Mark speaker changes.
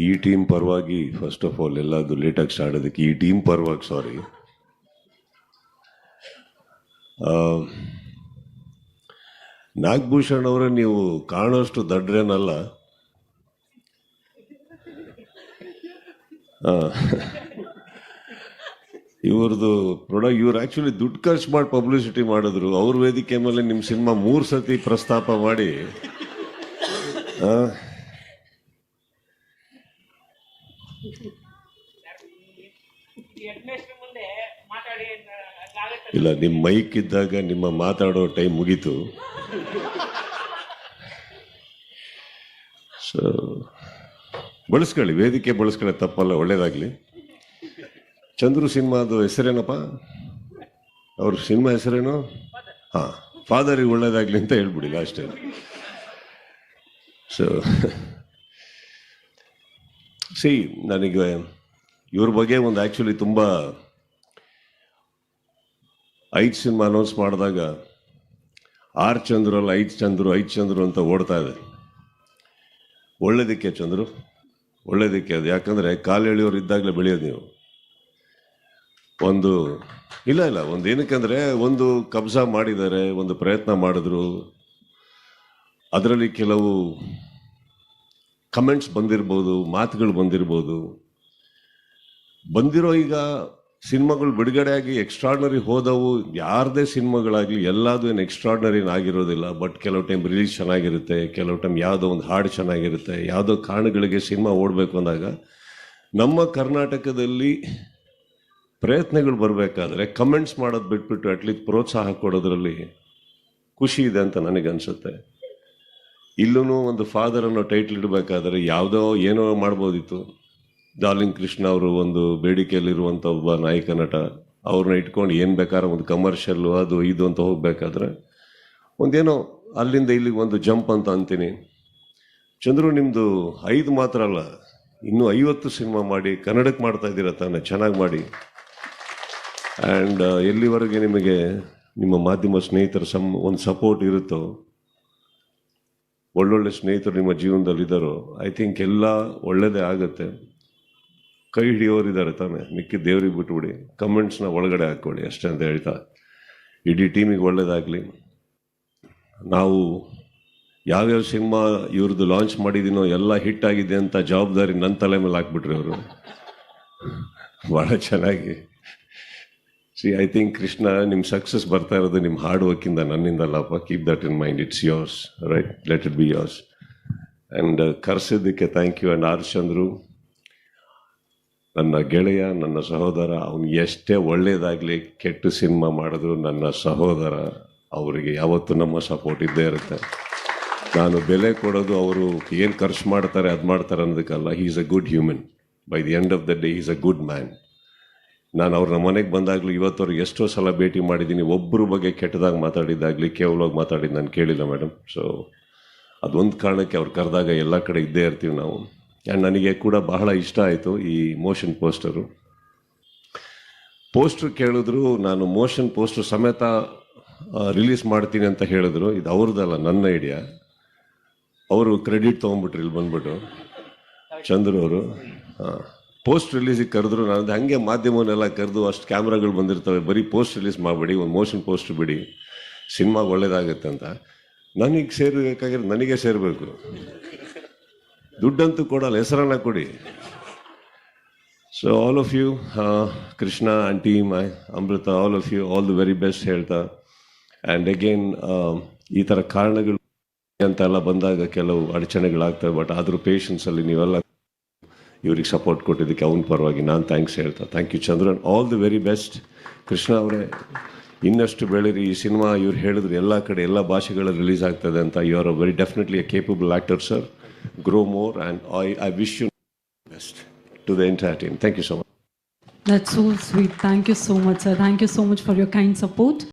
Speaker 1: ಈ ಟೀಮ್ ಪರವಾಗಿ first of all ಎಲ್ಲದು ಲೇಟಾಗಿ ಸ್ಟಾರ್ಟ್ ಆಗೋದಕ್ಕೆ ಈ ಟೀಮ್ ಪರವಾಗಿ ಸಾರಿ. ನಾಗಭೂಷಣ್ ಅವರೇ ನೀವು ಕಾಣೋಷ್ಟು ದಡ್ರೇನಲ್ಲ. ಇವ್ರದ್ದು ಇವ್ರು ಆ್ಯಕ್ಚುಲಿ ದುಡ್ಡು ಖರ್ಚು ಮಾಡಿ ಪಬ್ಲಿಸಿಟಿ ಮಾಡಿದ್ರು. ಅವ್ರ ವೇದಿಕೆ ಮೇಲೆ ನಿಮ್ಮ ಸಿನಿಮಾ 3 ಸತಿ ಪ್ರಸ್ತಾಪ ಮಾಡಿ ಇಲ್ಲ, ನಿಮ್ಮ ಮೈಕ್ ಇದ್ದಾಗ ನಿಮ್ಮ ಮಾತಾಡೋ ಟೈಮ್ ಮುಗೀತು. ಸೊ ಬಳಸ್ಕೊಳ್ಳಿ, ವೇದಿಕೆ ಬಳಸ್ಕೊಳ್ಳಿ, ತಪ್ಪಲ್ಲ, ಒಳ್ಳೇದಾಗಲಿ. ಚಂದ್ರು ಸಿನಿಮಾದು ಹೆಸರೇನಪ್ಪ? ಅವ್ರ ಸಿನಿಮಾ ಹೆಸರೇನು? ಹಾಂ, ಫಾದರಿಗೆ ಒಳ್ಳೇದಾಗಲಿ ಅಂತ ಹೇಳ್ಬಿಡಿ ಲಾಸ್ಟ್. ಸೊ ಸಿ, ನನಗೆ ಇವ್ರ ಬಗ್ಗೆ ಒಂದು ಆ್ಯಕ್ಚುಲಿ ತುಂಬ 5 ಸಿನಿಮಾ ಅನೌನ್ಸ್ ಮಾಡಿದಾಗ 6 ಚಂದ್ರು ಅಲ್ಲ 5 ಚಂದ್ರು ಅಂತ ಓಡ್ತಾ ಇದೆ. ಒಳ್ಳೇದಕ್ಕೆ ಚಂದ್ರು, ಒಳ್ಳೇದಕ್ಕೆ ಅದು. ಯಾಕಂದರೆ ಕಾಲು ಎಳೆಯೋರು ಇದ್ದಾಗಲೇ ಬೆಳೆಯೋದು ನೀವು. ಒಂದು ಒಂದು ಏನಕ್ಕಂದರೆ ಒಂದು ಕಬ್ಜಾ ಮಾಡಿದ್ದಾರೆ, ಒಂದು ಪ್ರಯತ್ನ ಮಾಡಿದ್ರು, ಅದರಲ್ಲಿ ಕೆಲವು ಕಮೆಂಟ್ಸ್ ಬಂದಿರ್ಬೋದು, ಮಾತುಗಳು ಬಂದಿರೋ ಈಗ ಸಿನಿಮಾಗಳು ಬಿಡುಗಡೆಯಾಗಿ ಎಕ್ಸ್ಟ್ರಾರ್ಡನರಿ ಹೋದವು. ಯಾರದೇ ಸಿನಿಮಾಗಳಾಗಲಿ ಎಲ್ಲದೂ ಏನು ಎಕ್ಸ್ಟ್ರಾರ್ಡನರಿ ಆಗಿರೋದಿಲ್ಲ. ಬಟ್ ಕೆಲವು ಟೈಮ್ ರಿಲೀಸ್ ಚೆನ್ನಾಗಿರುತ್ತೆ, ಕೆಲವು ಟೈಮ್ ಯಾವುದೋ ಒಂದು ಹಾಡು ಚೆನ್ನಾಗಿರುತ್ತೆ, ಯಾವುದೋ ಕಾರಣಗಳಿಗೆ ಸಿನಿಮಾ ಓಡಬೇಕು ಅಂದಾಗ ನಮ್ಮ ಕರ್ನಾಟಕದಲ್ಲಿ ಪ್ರಯತ್ನಗಳು ಬರಬೇಕಾದ್ರೆ ಕಮೆಂಟ್ಸ್ ಮಾಡೋದು ಬಿಟ್ಬಿಟ್ಟು ಅಟ್ಲೀಸ್ಟ್ ಪ್ರೋತ್ಸಾಹ ಕೊಡೋದ್ರಲ್ಲಿ ಖುಷಿ ಇದೆ ಅಂತ ನನಗನ್ಸುತ್ತೆ. ಇಲ್ಲೂ ಒಂದು ಫಾದರ್ ಅನ್ನೋ ಟೈಟ್ಲ್ ಇಡಬೇಕಾದ್ರೆ ಯಾವುದೋ ಏನೋ ಮಾಡ್ಬೋದಿತ್ತು. ಡಾರ್ಲಿಂಗ್ ಕೃಷ್ಣ ಅವರು ಒಂದು ಬೇಡಿಕೆಯಲ್ಲಿರುವಂಥ ಒಬ್ಬ ನಾಯಕ ನಟ, ಅವ್ರನ್ನ ಇಟ್ಕೊಂಡು ಏನು ಬೇಕಾದ್ರೆ ಒಂದು ಕಮರ್ಷಿಯಲ್ಲು ಅದು ಇದು ಅಂತ ಹೋಗಬೇಕಾದ್ರೆ ಒಂದೇನೋ ಅಲ್ಲಿಂದ ಇಲ್ಲಿಗೆ ಒಂದು ಜಂಪ್ ಅಂತ ಅಂತೀನಿ. ಚಂದ್ರು, ನಿಮ್ಮದು 5 ಮಾತ್ರ ಅಲ್ಲ, ಇನ್ನೂ 50 ಸಿನಿಮಾ ಮಾಡಿ ಕನ್ನಡಕ್ಕೆ ಮಾಡ್ತಾ ಇದ್ದೀರ ತಾನೆ, ಚೆನ್ನಾಗಿ ಮಾಡಿ. ಆ್ಯಂಡ್ ಎಲ್ಲಿವರೆಗೆ ನಿಮಗೆ ನಿಮ್ಮ ಮಾಧ್ಯಮ ಸ್ನೇಹಿತರ ಒಂದು ಸಪೋರ್ಟ್ ಇರುತ್ತೋ, ಒಳ್ಳೊಳ್ಳೆ ಸ್ನೇಹಿತರು ನಿಮ್ಮ ಜೀವನದಲ್ಲಿದ್ದಾರೋ, ಐ ಥಿಂಕ್ ಎಲ್ಲ ಒಳ್ಳೆಯದೇ ಆಗುತ್ತೆ. ಕೈ ಹಿಡಿಯೋರಿದ್ದಾರೆ ತಾನೆ, ಮಿಕ್ಕಿ ದೇವ್ರಿಗೆ ಬಿಟ್ಬಿಡಿ, ಕಮೆಂಟ್ಸ್ನ ಒಳಗಡೆ ಹಾಕ್ಕೊಳ್ಳಿ ಅಷ್ಟೇ ಅಂತ ಹೇಳ್ತಾ, ಇಡೀ ಟೀಮಿಗೆ ಒಳ್ಳೇದಾಗಲಿ. ನಾವು ಯಾವ್ಯಾವ ಸಿನಿಮಾ ಇವ್ರದ್ದು ಲಾಂಚ್ ಮಾಡಿದ್ದೀನೋ ಎಲ್ಲ ಹಿಟ್ ಆಗಿದೆ ಅಂತ ಜವಾಬ್ದಾರಿ ನನ್ನ ತಲೆ ಮೇಲೆ ಹಾಕ್ಬಿಟ್ರಿ ಅವರು. ಭಾಳ ಚೆನ್ನಾಗಿ. ಸಿ, ಐ ಥಿಂಕ್ ಕೃಷ್ಣ, ನಿಮ್ಮ ಸಕ್ಸಸ್ ಬರ್ತಾ ಇರೋದು ನಿಮ್ಮ ಹಾರ್ಡ್ ವರ್ಕಿಂದ, ನನ್ನಿಂದಲ್ಲಪ್ಪ. Keep that in mind, it's yours, right? Let it be yours. And ಕರೆಸಿದ್ದಕ್ಕೆ thank you. And R Chandru ನನ್ನ ಗೆಳೆಯ, ನನ್ನ ಸಹೋದರ. ಅವನು ಎಷ್ಟೇ ಒಳ್ಳೆಯದಾಗಲಿ ಕೆಟ್ಟ ಸಿನಿಮಾ ಮಾಡಿದ್ರು ನನ್ನ ಸಹೋದರ, ಅವರಿಗೆ ಯಾವತ್ತೂ ನಮ್ಮ ಸಪೋರ್ಟ್ ಇದ್ದೇ ಇರುತ್ತೆ. ನಾನು ಬೆಲೆ ಕೊಡೋದು ಅವರು ಏನು ಖರ್ಚು ಮಾಡ್ತಾರೆ ಅದು ಮಾಡ್ತಾರೆ ಅನ್ನೋದಕ್ಕಲ್ಲ. He is a good human. By the end of the day is a good man. ನಾನು ಅವ್ರ ಮನೆಗೆ ಬಂದಾಗಲೂ ಇವತ್ತವ್ರಿಗೆ ಎಷ್ಟೋ ಸಲ ಭೇಟಿ ಮಾಡಿದ್ದೀನಿ. ಒಬ್ಬರ ಬಗ್ಗೆ ಕೆಟ್ಟದಾಗಿ ಮಾತಾಡಿದ್ದಾಗಲಿ ಕೇವಲವಾಗಿ ಮಾತಾಡಿದ್ದು ನಾನು ಕೇಳಿಲ್ಲ ಮೇಡಮ್. ಸೊ ಅದೊಂದು ಕಾರಣಕ್ಕೆ ಅವ್ರು ಕರೆದಾಗ ಎಲ್ಲ ಕಡೆ ಇದ್ದೇ ಇರ್ತೀವಿ ನಾವು. ಆ್ಯಂಡ್ ನನಗೆ ಕೂಡ ಬಹಳ ಇಷ್ಟ ಆಯಿತು ಈ ಮೋಷನ್ ಪೋಸ್ಟ್ರು ಕೇಳಿದ್ರು. ನಾನು ಮೋಷನ್ ಪೋಸ್ಟರ್ ಸಮೇತ ರಿಲೀಸ್ ಮಾಡ್ತೀನಿ ಅಂತ ಹೇಳಿದ್ರು. ಇದು ಅವ್ರದ್ದಲ್ಲ, ನನ್ನ ಐಡಿಯಾ. ಅವರು ಕ್ರೆಡಿಟ್ ತೊಗೊಂಡ್ಬಿಟ್ರು ಇಲ್ಲಿ ಬಂದ್ಬಿಟ್ಟು, ಚಂದ್ರು ಅವರು. ಪೋಸ್ಟ್ ರಿಲೀಸಿಗೆ ಕರೆದ್ರು. ನಾನು ಹಾಗೆ ಮಾಧ್ಯಮವನ್ನೆಲ್ಲ ಕರೆದು, ಅಷ್ಟು ಕ್ಯಾಮ್ರಾಗಳು ಬಂದಿರ್ತವೆ, ಬರೀ ಪೋಸ್ಟ್ ರಿಲೀಸ್ ಮಾಡಬೇಡಿ, ಒಂದು ಮೋಷನ್ ಪೋಸ್ಟರ್ ಬಿಡಿ, ಸಿನಿಮಾ ಒಳ್ಳೇದಾಗುತ್ತೆ ಅಂತ. ನನಗೆ ಸೇರಬೇಕಾಗಿರೋದು ನನಗೆ ಸೇರಬೇಕು. ದುಡ್ಡಂತೂ ಕೊಡಲ್ಲ, ಹೆಸರನ್ನ ಕೊಡಿ. So all of you, Krishna and team, Amrita, all of you, all the very best ಹೇಳ್ತಾ. ಆ್ಯಂಡ್ ಅಗೇನ್ ಈ ಥರ ಕಾರಣಗಳು ಅಂತೆಲ್ಲ ಬಂದಾಗ ಕೆಲವು ಅಡಚಣೆಗಳಾಗ್ತವೆ. ಬಟ್ ಆದರೂ ಪೇಷನ್ಸಲ್ಲಿ ನೀವೆಲ್ಲ ಇವ್ರಿಗೆ ಸಪೋರ್ಟ್ ಕೊಟ್ಟಿದ್ದಕ್ಕೆ ಅವನ ಪರವಾಗಿ ನಾನು ಥ್ಯಾಂಕ್ಸ್ ಹೇಳ್ತಾ. Thank you Chandran, all the very best. Krishna ಅವರೇ, ಇನ್ನಷ್ಟು ಬೆಳೀರಿ. ಈ ಸಿನಿಮಾ ಇವ್ರು ಹೇಳಿದ್ರು ಎಲ್ಲ ಕಡೆ ಎಲ್ಲ ಭಾಷೆಗಳಲ್ಲಿ ರಿಲೀಸ್ ಆಗ್ತದೆ ಅಂತ. You are a very definitely a capable actor sir. Grow more, and I wish you the best to the entire team. Thank you so much.
Speaker 2: That's so sweet. Thank you so much, sir. Thank you so much for your kind support.